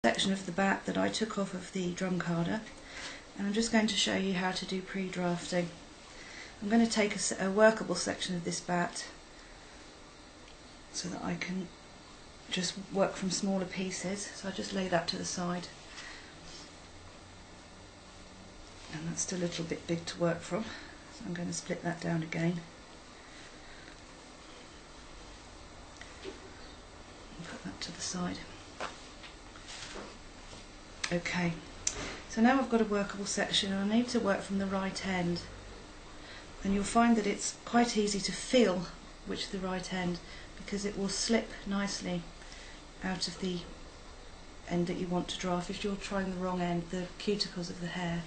Section of the bat that I took off of the drum carder, and I'm just going to show you how to do pre-drafting. I'm going to take a workable section of this bat so that I can just work from smaller pieces. So I just lay that to the side, and that's still a little bit big to work from, so I'm going to split that down again and put that to the side. Okay, so now I've got a workable section and I need to work from the right end, and you'll find that it's quite easy to feel which the right end, because it will slip nicely out of the end that you want to draft. If you're trying the wrong end, the cuticles of the hair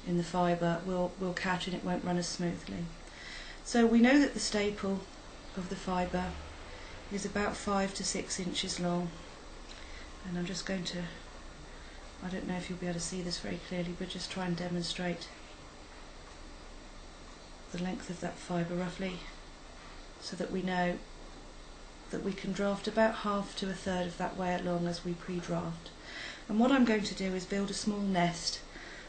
in the fibre will catch and it won't run as smoothly. So we know that the staple of the fibre is about 5 to 6 inches long, and I'm just going to, I don't know if you'll be able to see this very clearly, but just try and demonstrate the length of that fibre roughly, so that we know that we can draft about half to a third of that way along as we pre-draft. And what I'm going to do is build a small nest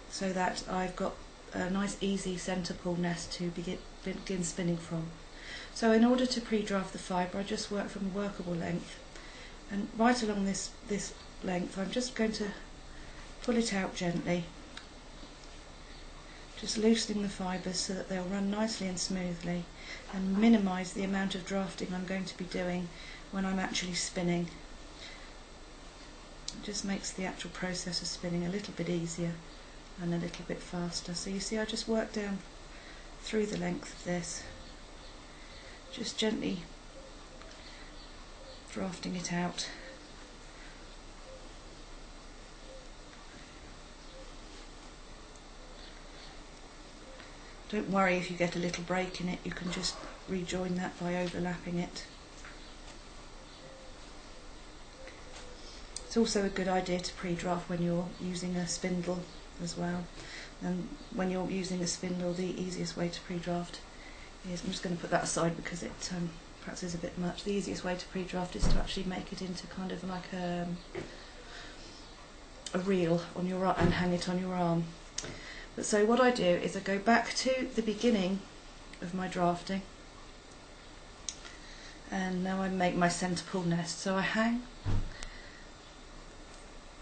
so that I've got a nice easy centre pull nest to begin spinning from. So in order to pre-draft the fibre, I just work from a workable length, and right along this length I'm just going to pull it out gently, just loosening the fibres so that they'll run nicely and smoothly, and minimise the amount of drafting I'm going to be doing when I'm actually spinning. It just makes the actual process of spinning a little bit easier and a little bit faster. So you see, I just work down through the length of this, just gently drafting it out. Don't worry if you get a little break in it, you can just rejoin that by overlapping it. It's also a good idea to pre-draft when you're using a spindle as well. And when you're using a spindle, the easiest way to pre-draft is, I'm just going to put that aside because it perhaps is a bit much. The easiest way to pre-draft is to actually make it into kind of like a reel on your arm and hang it on your arm. But so what I do is I go back to the beginning of my drafting, and now I make my centre pull nest. So I hang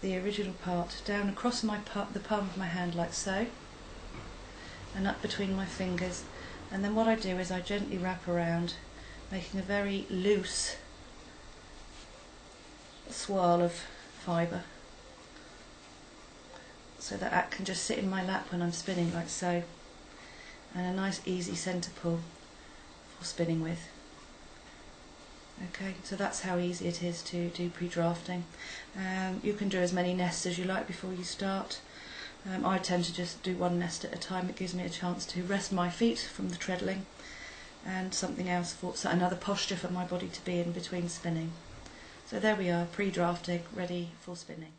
the original part down across the palm of my hand like so, and up between my fingers, and then what I do is I gently wrap around, making a very loose swirl of fibre, so that that can just sit in my lap when I'm spinning like so, and a nice easy centre pull for spinning with. Okay, so that's how easy it is to do pre-drafting. You can do as many nests as you like before you start. I tend to just do one nest at a time. It gives me a chance to rest my feet from the treadling, and something else, so another posture for my body to be in between spinning. So there we are, pre-drafting, ready for spinning.